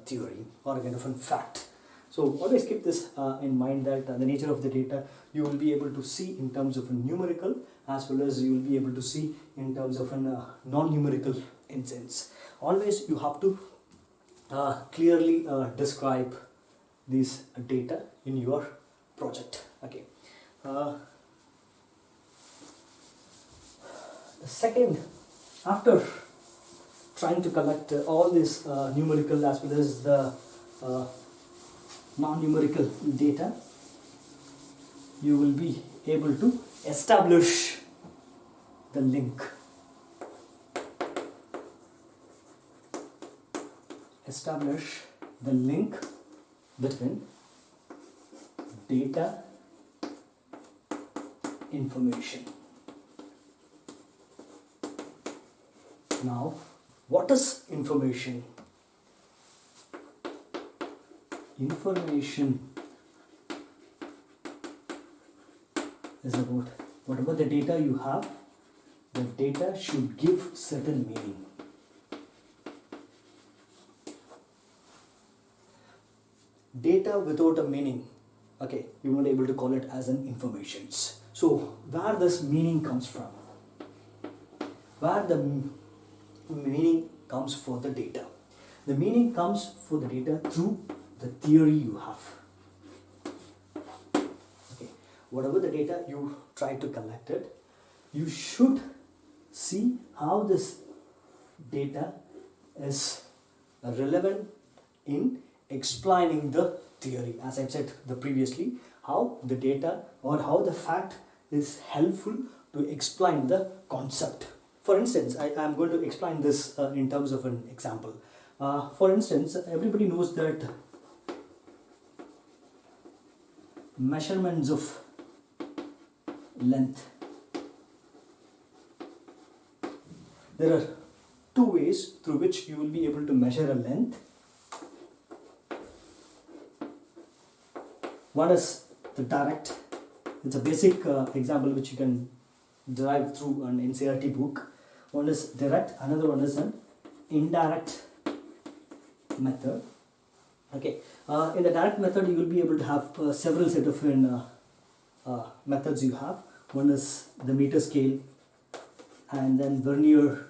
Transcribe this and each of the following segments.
theory or a kind of a fact. So always keep this in mind, that the nature of the data you will be able to see in terms of a numerical, as well as you will be able to see in terms of a non-numerical instance. Always you have to clearly describe these data in your project. Okay. The second, after trying to collect all this numerical as well as the non-numerical data, you will be able to establish the link. Establish the link between data, information. Now, what is information? Information is about whatever the data you have, the data should give certain meaning. Data without a meaning, okay, you won't be able to call it as an information. So where this meaning comes from? Where the meaning comes for the data? The meaning comes for the data through the theory you have. Okay, whatever the data you try to collect it, you should see how this data is relevant in explaining the theory. As I said previously, how the data or how the fact is helpful to explain the concept. For instance, I am going to explain this in terms of an example. For instance, everybody knows that measurements of length. There are two ways through which you will be able to measure a length. One is the direct. It's a basic example which you can derive through an NCERT book. One is direct, another one is an indirect method. Okay, in the direct method you will be able to have several set of methods you have. One is the meter scale, and then vernier,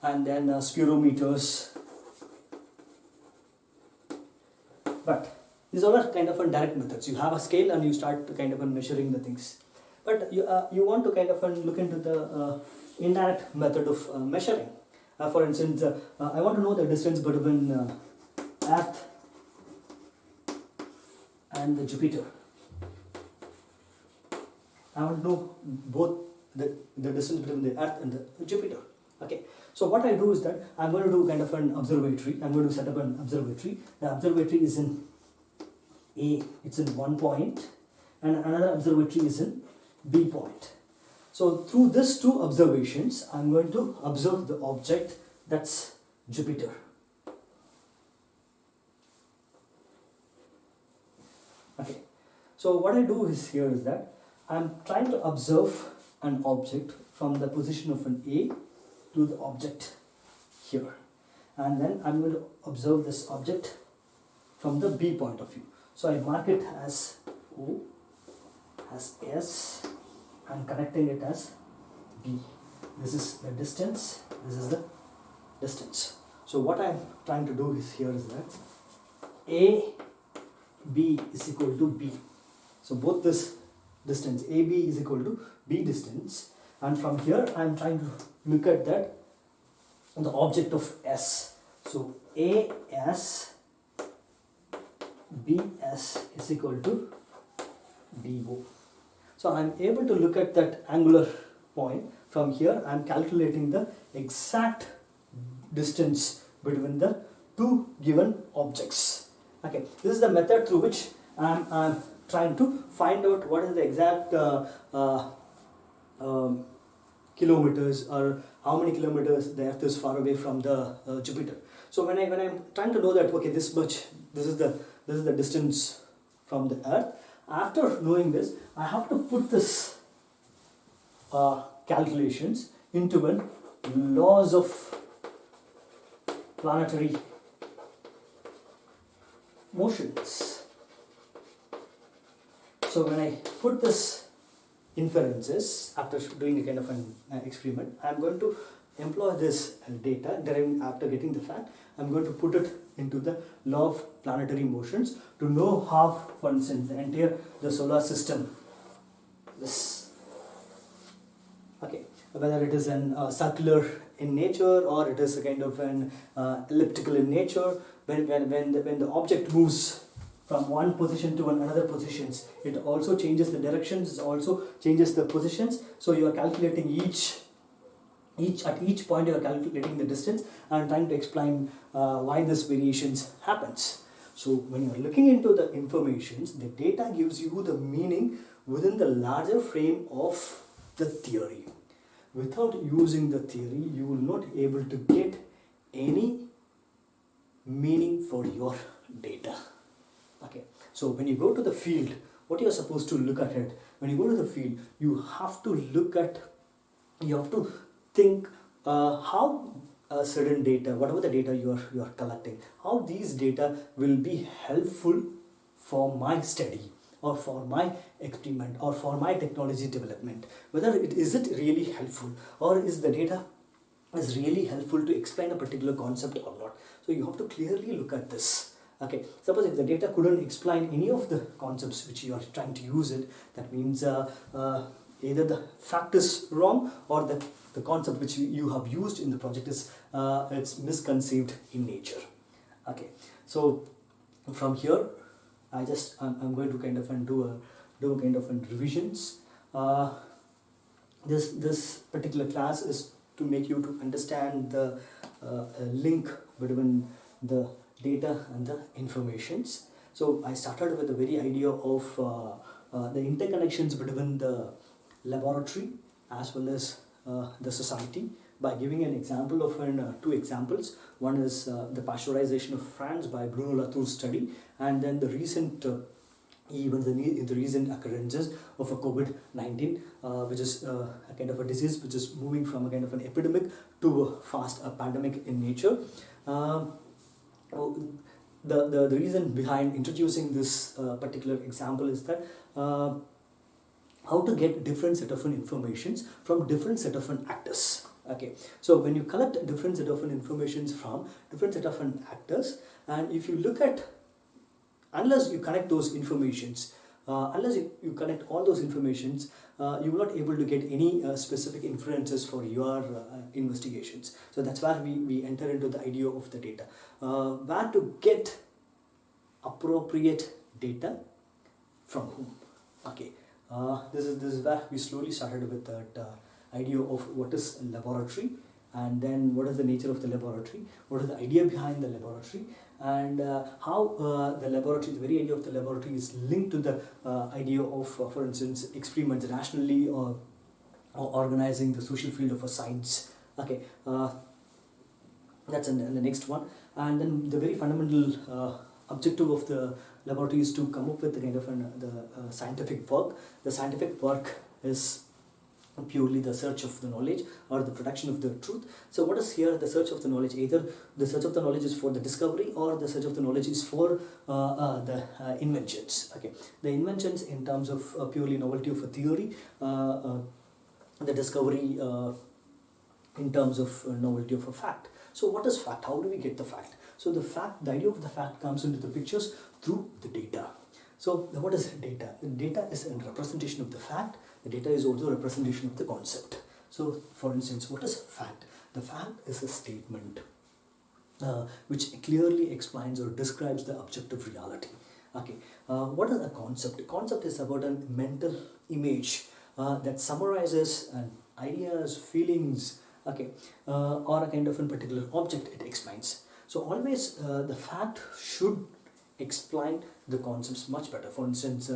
and then spirometers. But these all are kind of direct methods. You have a scale and you start kind of measuring the things. But you want to kind of look into the indirect method of measuring. For instance, I want to know the distance between Earth and the Jupiter. I want to know both the distance between the Earth and the Jupiter. Okay. So what I do is that I'm going to do kind of an observatory. I'm going to set up an observatory. The observatory is in A, it's in one point, and another observatory is in B point. So through these two observations, I'm going to observe the object, that's Jupiter. Okay. So what I do is here is that I'm trying to observe an object from the position of an A to the object here, and then I'm going to observe this object from the B point of view. So I mark it as O, as S, and connecting it as B. This is the distance, this is the distance. So what I'm trying to do is here is that AB is equal to B. So both this distance AB is equal to B distance, and from here I'm trying to look at that the object of S. So AS BS is equal to DO. So I am able to look at that angular point. From here I am calculating the exact distance between the two given objects. Okay, this is the method through which I am trying to find out what is the exact kilometers, or how many kilometers the Earth is far away from the Jupiter. So when I'm trying to know that, okay, this much, this is the distance from the Earth. After knowing this, I have to put this calculations into a laws of planetary motions. So when I put this inferences after doing a kind of an experiment, I am going to employ this data deriving after getting the fact. I am going to put it into the law of planetary motions to know how, for instance, the entire the solar system, this, okay, whether it is an circular in nature or it is a kind of an elliptical in nature. When the object moves from one position to another positions, it also changes the directions, also changes the positions. So you are calculating at each point you are calculating the distance and trying to explain why this variations happens. So when you are looking into the informations, the data gives you the meaning within the larger frame of the theory. Without using the theory, you will not able to get any meaning for your data. Okay, so when you go to the field, what you are supposed to look at it. When you go to the field, you have to think how certain data, whatever the data you are collecting, how these data will be helpful for my study or for my experiment or for my technology development. Whether is it really helpful, or is the data is really helpful to explain a particular concept or not. So you have to clearly look at this. Okay, suppose if the data couldn't explain any of the concepts which you are trying to use it, that means either the fact is wrong or the concept which you have used in the project is it's misconceived in nature. Okay, so from here I'm going to kind of do a kind of revisions. This particular class is to make you to understand the link between the data and the informations. So I started with the very idea of the interconnections between the laboratory as well as the society by giving an example of two examples. One is the pasteurization of France by Bruno Latour's study, and then the recent the recent occurrences of a COVID-19, which is a kind of a disease which is moving from a kind of an epidemic to a fast pandemic in nature. The reason behind introducing this particular example is that how to get different set of informations from different set of actors. Okay, so when you collect different set of informations from different set of actors, and if you look at, unless you connect those informations, unless you connect all those informations, you will not able to get any specific inferences for your investigations. So that's where we enter into the idea of the data, where to get appropriate data from whom. Okay, this is where we slowly started with that idea of what is a laboratory, and then what is the nature of the laboratory, what is the idea behind the laboratory, and how the laboratory, the very idea of the laboratory is linked to the idea of, for instance, experiments rationally or organizing the social field of a science. Okay, that's in the next one. And then the very fundamental objective of the laboratory is to come up with the kind of the scientific work. The scientific work is purely the search of the knowledge or the production of the truth. So what is here the search of the knowledge? Either the search of the knowledge is for the discovery, or the search of the knowledge is for the inventions. Okay, the inventions in terms of purely novelty of a theory, the discovery in terms of novelty of a fact. So what is fact? How do we get the fact? So the idea of the fact comes into the pictures through the data. So what is data? The data is a representation of the fact. The data is also a representation of the concept. So for instance, what is fact? The fact is a statement which clearly explains or describes the objective reality. Okay, what is a concept? A concept is about a mental image that summarizes ideas, feelings, okay, or a kind of a particular object it explains. So always the fact should explain the concepts much better. For instance,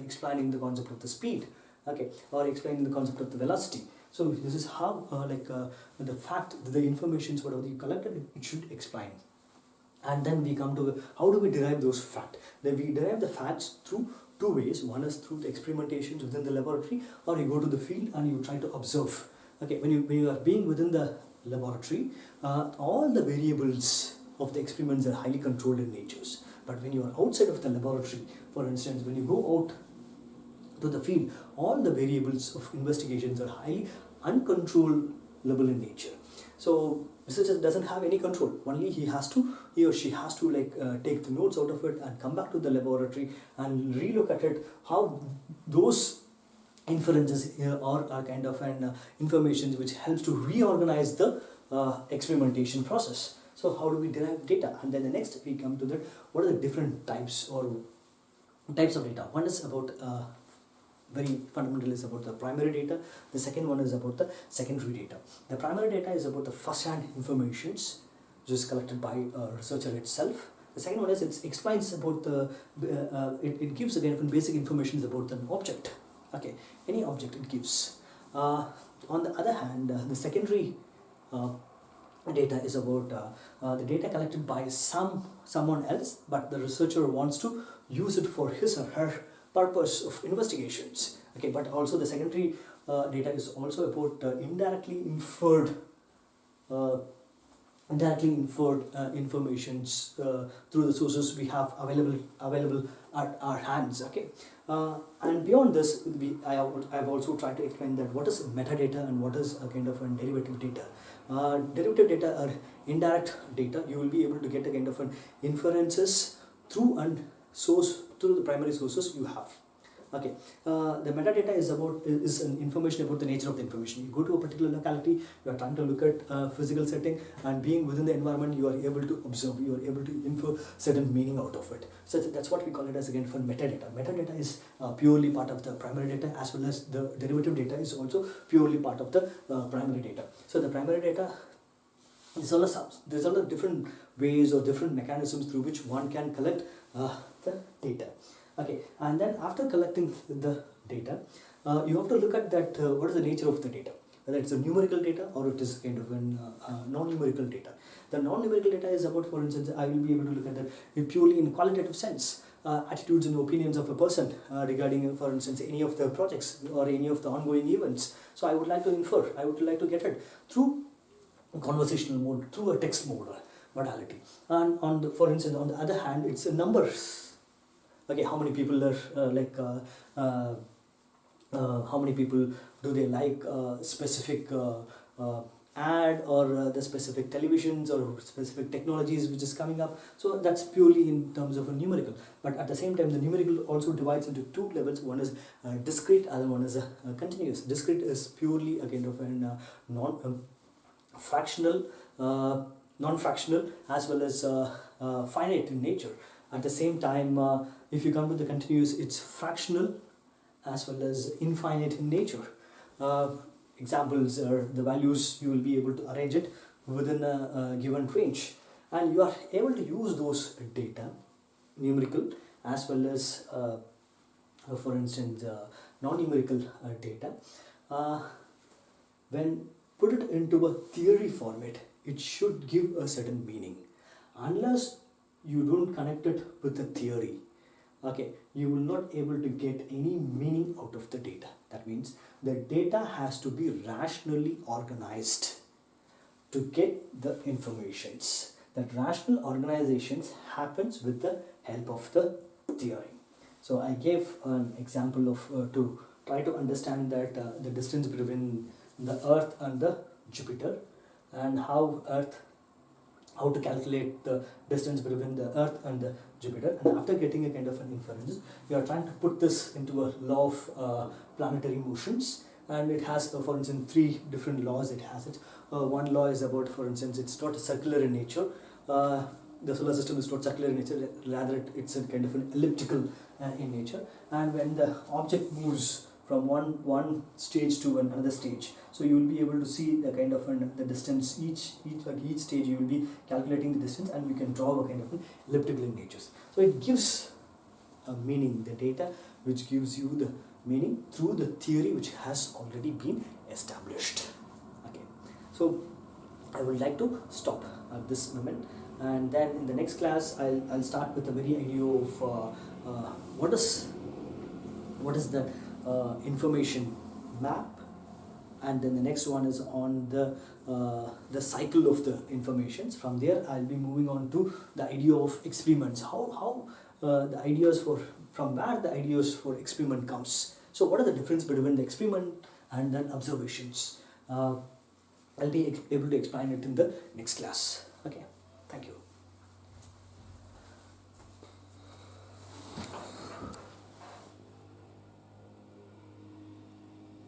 explaining the concept of the speed, okay, or explaining the concept of the velocity. So this is how the fact, the informations, whatever you collected, it should explain. And then we come to how do we derive those facts? Then we derive the facts through two ways. One is through the experimentations within the laboratory, or you go to the field and you try to observe. Okay, when you are being within the laboratory, all the variables of the experiments are highly controlled in nature. But when you are outside of the laboratory, for instance, when you go out to the field, all the variables of investigations are highly uncontrollable in nature. So researcher doesn't have any control. Only he or she has to take the notes out of it and come back to the laboratory and relook at it, how those inferences are kind of an information which helps to reorganize the experimentation process. So how do we derive data? And then the next we come to that, what are the different types of data? One is about very fundamental, is about the primary data. The second one is about the secondary data. The primary data is about the first-hand informations which is collected by a researcher itself. The second one is it explains about it gives again basic information about an object. Okay, any object it gives. On the other hand, the secondary data is about the data collected by someone else, but the researcher wants to use it for his or her purpose of investigations. Okay, but also the secondary data is also about indirectly inferred informations through the sources we have available at our hands. Okay, and beyond this, I've also tried to explain that what is metadata and what is a kind of a derivative data. Derivative data are indirect data. You will be able to get a kind of an inferences through the primary sources you have. Okay, the metadata is an information about the nature of the information. You go to a particular locality, you are trying to look at physical setting, and being within the environment, you are able to observe, you are able to infer certain meaning out of it. So that's what we call it as again for metadata. Metadata is purely part of the primary data, as well as the derivative data is also purely part of the primary data. So the primary data, there's all the different ways or different mechanisms through which one can collect the data. Okay, and then after collecting the data, you have to look at that what is the nature of the data, whether it's a numerical data or it is kind of a non-numerical data. The non-numerical data is about, for instance, I will be able to look at that purely in qualitative sense, attitudes and opinions of a person regarding, for instance, any of the projects or any of the ongoing events. So I would like to infer, I would like to get it through conversational mode, through a text mode modality. And for instance, on the other hand, it's numbers. Okay, how many people are how many people do they like specific ad or the specific televisions or specific technologies which is coming up. So that's purely in terms of a numerical. But at the same time, the numerical also divides into two levels. One is discrete, other one is continuous. Discrete is purely a kind of a non-fractional, as well as finite in nature. At the same time, if you come to the continuous, it's fractional as well as infinite in nature. Examples are the values, you will be able to arrange it within a given range, and you are able to use those data, numerical as well as for instance non-numerical data. When put it into a theory format, it should give a certain meaning. Unless you don't connect it with the theory, okay, you will not able to get any meaning out of the data. That means the data has to be rationally organized to get the informations. That rational organizations happens with the help of the theory. So I gave an example of to try to understand that the distance between the Earth and the Jupiter, and how to calculate the distance between the Earth and the Jupiter. And after getting a kind of an inference, you are trying to put this into a law of planetary motions, and it has for instance 3 different laws. It has it. One law is about, for instance, it's not circular in nature. The solar system is not circular in nature, rather it's a kind of an elliptical in nature. And when the object moves from one stage to another stage, so you will be able to see the kind of the distance each stage. You will be calculating the distance, and you can draw a kind of an elliptical in nature. So it gives a meaning, the data which gives you the meaning through the theory which has already been established. Okay, so I would like to stop at this moment, and then in the next class I'll start with the very idea of what is the information map and then the next one is on the cycle of the informations. From there I'll be moving on to the idea of experiments, how the ideas for, from where the ideas for experiment comes. So what are the difference between the experiment and then observations? I'll be able to explain it in the next class. Okay, thank you.